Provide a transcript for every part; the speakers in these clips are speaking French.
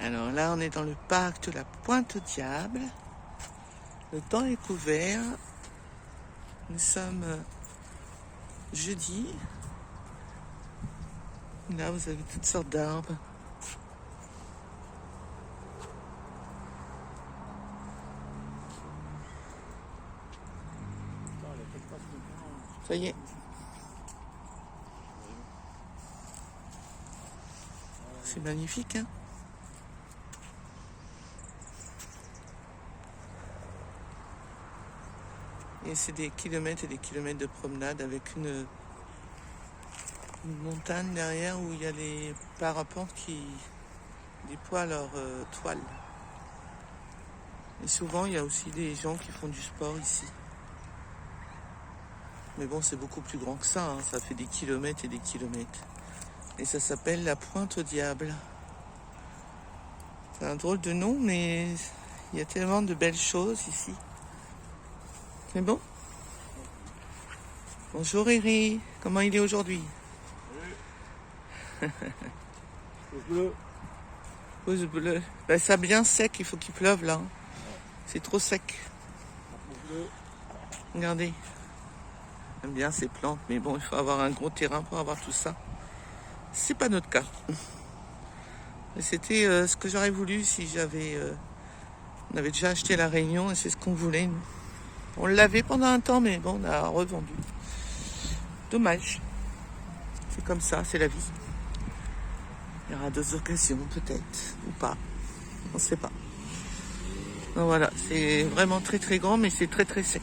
Alors là, on est dans le parc de la Pointe-Diable. Le temps est couvert. Nous sommes jeudi. Là, vous avez toutes sortes d'arbres. Ça y est. C'est magnifique, hein? Et c'est des kilomètres et des kilomètres de promenade avec une montagne derrière où il y a les parapentes qui déploient leur toile. Et souvent, il y a aussi des gens qui font du sport ici. Mais bon, c'est beaucoup plus grand que ça, hein. Ça fait des kilomètres et des kilomètres. Et ça s'appelle la Pointe-Diable. C'est un drôle de nom, mais il y a tellement de belles choses ici. C'est bon? Bonjour Eri, comment il est aujourd'hui? Pouce bleu. Pouce bleu. Ben, ça bien sec, il faut qu'il pleuve là. C'est trop sec. Pouce bleu. Regardez. J'aime bien ces plantes, mais bon, il faut avoir un gros terrain pour avoir tout ça. C'est pas notre cas. Et c'était ce que j'aurais voulu si j'avais... on avait déjà acheté la Réunion et c'est ce qu'on voulait, nous. On l'avait pendant un temps, mais bon, on a revendu. Dommage. C'est comme ça, c'est la vie. Il y aura d'autres occasions, peut-être, ou pas. On ne sait pas. Donc voilà, c'est vraiment très très grand, mais c'est très très sec.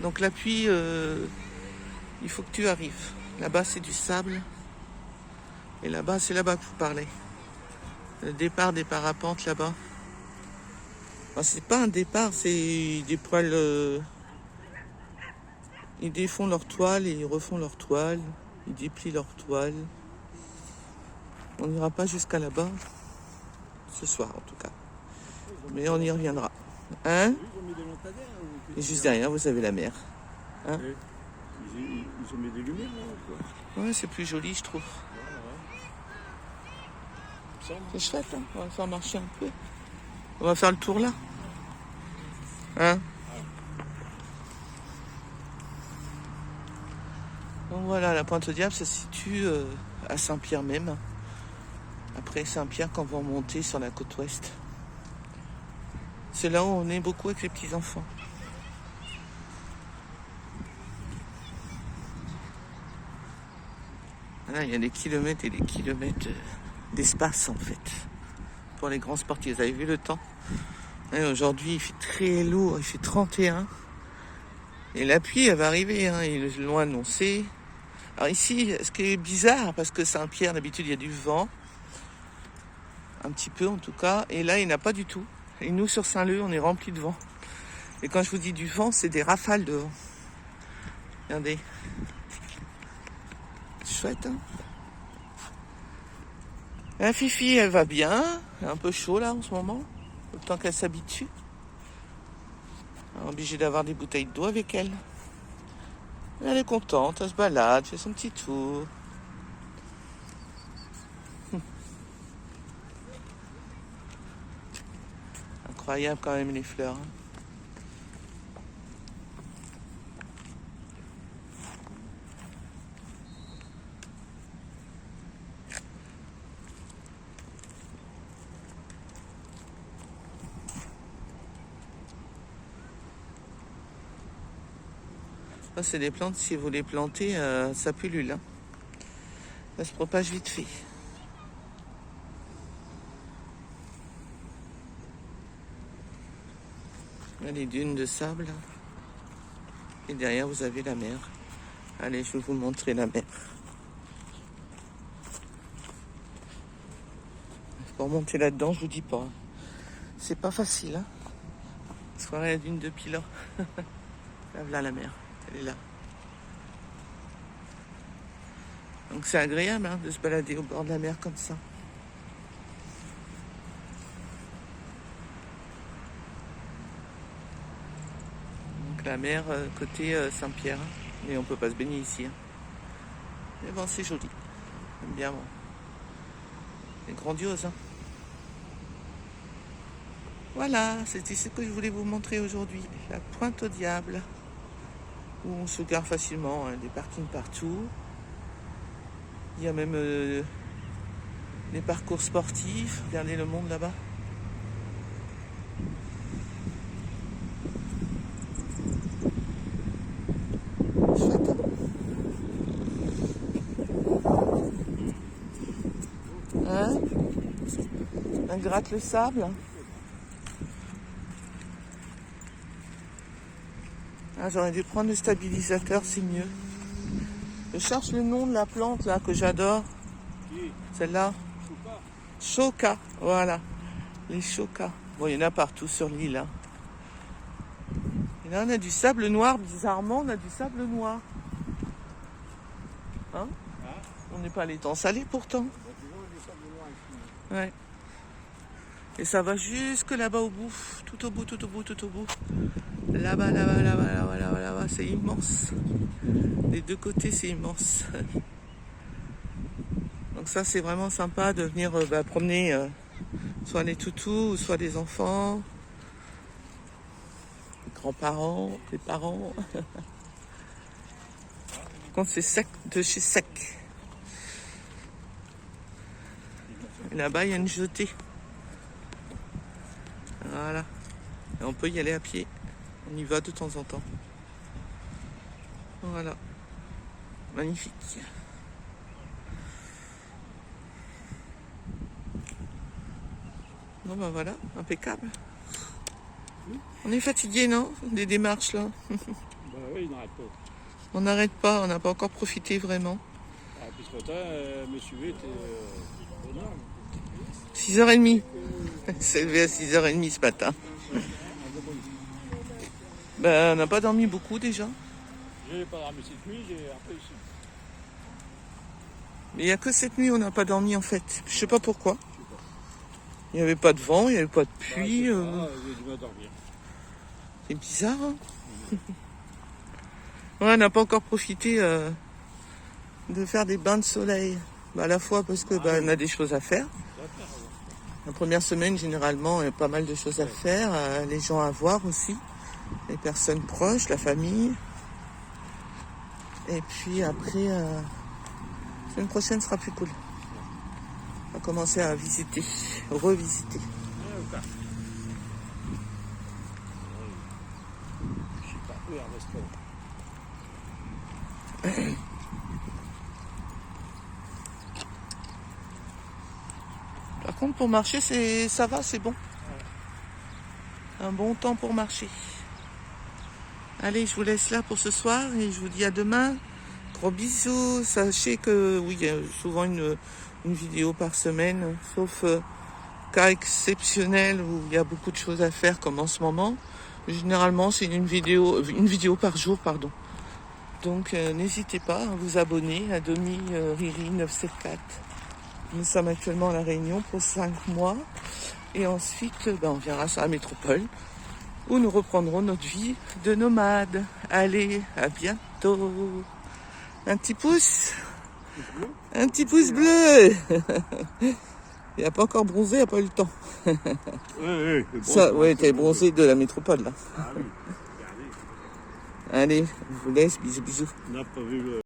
Donc la pluie, il faut que tu arrives. Là-bas, c'est du sable. Et là-bas, c'est là-bas que vous parlez. Le départ des parapentes, là-bas. Enfin, c'est pas un départ, c'est des poils... ils défont leur toile et ils refont leur toile. Ils déplient leur toile. On n'ira pas jusqu'à là-bas. Ce soir, en tout cas. Mais on y reviendra. Hein? Ils ont mis des lampadaires ou... Et juste derrière, vous avez la mer. Hein? Ils ont mis des lumières là, quoi. Ouais, c'est plus joli, je trouve. C'est chouette, hein? On va faire marcher un peu. On va faire le tour là. Hein? Donc voilà, la Pointe-Diable se situe à Saint-Pierre même. Après Saint-Pierre, quand vous remontez sur la côte ouest. C'est là où on est beaucoup avec les petits-enfants. Là, il y a des kilomètres et des kilomètres d'espace en fait. Pour les grands sportifs. Vous avez vu le temps? Et aujourd'hui, il fait très lourd, il fait 31. Et la pluie, elle va arriver, hein, ils l'ont annoncé. Alors ici, ce qui est bizarre, parce que Saint-Pierre, d'habitude, il y a du vent. Un petit peu en tout cas. Et là, il n'y en a pas du tout. Et nous, sur Saint-Leu, on est rempli de vent. Et quand je vous dis du vent, c'est des rafales de vent. Regardez. Chouette, hein? La Fifi, elle va bien. Elle est un peu chaud là en ce moment. Le temps qu'elle s'habitue. Elle est obligée d'avoir des bouteilles d'eau avec elle. Elle est contente, elle se balade, fait son petit tour. Incroyable quand même les fleurs. Hein. Ça, c'est des plantes, si vous les plantez, ça pullule. Hein. Ça se propage vite fait. Là, les dunes de sable. Et derrière, vous avez la mer. Allez, je vais vous montrer la mer. Pour monter là-dedans, je vous dis pas. C'est pas facile, hein. Soirée à la dune de Pilat. Là, voilà la mer. Elle est là. Donc c'est agréable hein, de se balader au bord de la mer comme ça. Donc la mer côté Saint-Pierre. Mais on peut pas se baigner ici. Hein. Mais bon, c'est joli. J'aime bien. Bon. C'est grandiose. Hein. Voilà, c'était ce que je voulais vous montrer aujourd'hui. La Pointe au Diable, où on se gare facilement, hein, des parkings partout. Il y a même des parcours sportifs. Regardez le monde là-bas. Chouette, hein? Hein? On gratte le sable. Ah, j'aurais dû prendre le stabilisateur, c'est mieux. Je cherche le nom de la plante là que j'adore. Celle-là. Choca, voilà. Les chocas. Bon, il y en a partout sur l'île. Hein. Et là, on a du sable noir. Bizarrement, on a du sable noir. Hein? On n'est pas les temps salés pourtant. Ouais. Et ça va jusque là-bas au bout. Tout au bout, tout au bout, tout au bout. Là-bas, là-bas, là-bas, là-bas, là-bas, là-bas. C'est immense. Des deux côtés, c'est immense. Donc ça, c'est vraiment sympa de venir promener soit les toutous, soit les enfants, les grands-parents, les parents. Par contre, c'est sec de chez sec. Et là-bas, il y a une jetée. Voilà. Et on peut y aller à pied. On y va de temps en temps. Voilà. Magnifique. Bon ben voilà, impeccable. On est fatigué, non? Des démarches là. Bah oui, il n'arrête pas. On n'arrête pas, on n'a pas encore profité vraiment. Ah, puis ce matin, monsieur était énorme. 6h30. Il s'est levé à 6h30 ce matin. Ben, on n'a pas dormi beaucoup déjà. J'ai pas dormi cette nuit, j'ai un peu ici. Mais il n'y a que cette nuit où on n'a pas dormi en fait. Je sais pas pourquoi. Il n'y avait pas de vent, il n'y avait pas de pluie. J'ai du mal à dormir. C'est bizarre, hein. Ouais, on n'a pas encore profité de faire des bains de soleil. À la fois parce que on a des choses à faire. La première semaine, généralement, il y a pas mal de choses à faire. Les gens à voir aussi. Les personnes proches, la famille. Et puis après, la semaine prochaine sera plus cool. On va commencer à visiter, revisiter. Je sais pas où est Ernesto. Par contre, pour marcher, ça va, c'est bon. Un bon temps pour marcher. Allez, je vous laisse là pour ce soir et je vous dis à demain. Gros bisous. Sachez que oui, il y a souvent une vidéo par semaine, sauf cas exceptionnel où il y a beaucoup de choses à faire comme en ce moment. Généralement, c'est une vidéo par jour, pardon. Donc, n'hésitez pas à vous abonner à Domi Riri 974. Nous sommes actuellement à La Réunion pour 5 mois. Et ensuite, on viendra sur la métropole où nous reprendrons notre vie de nomade. Allez, à bientôt. Un petit pouce. Un petit pouce bleu. Il n'a pas encore bronzé, il n'a pas eu le temps. Oui, Ça, ouais, t'es bronzé de la métropole là. Ah oui, regardez. Allez, je vous laisse, bisous, bisous. On n'a pas vu le...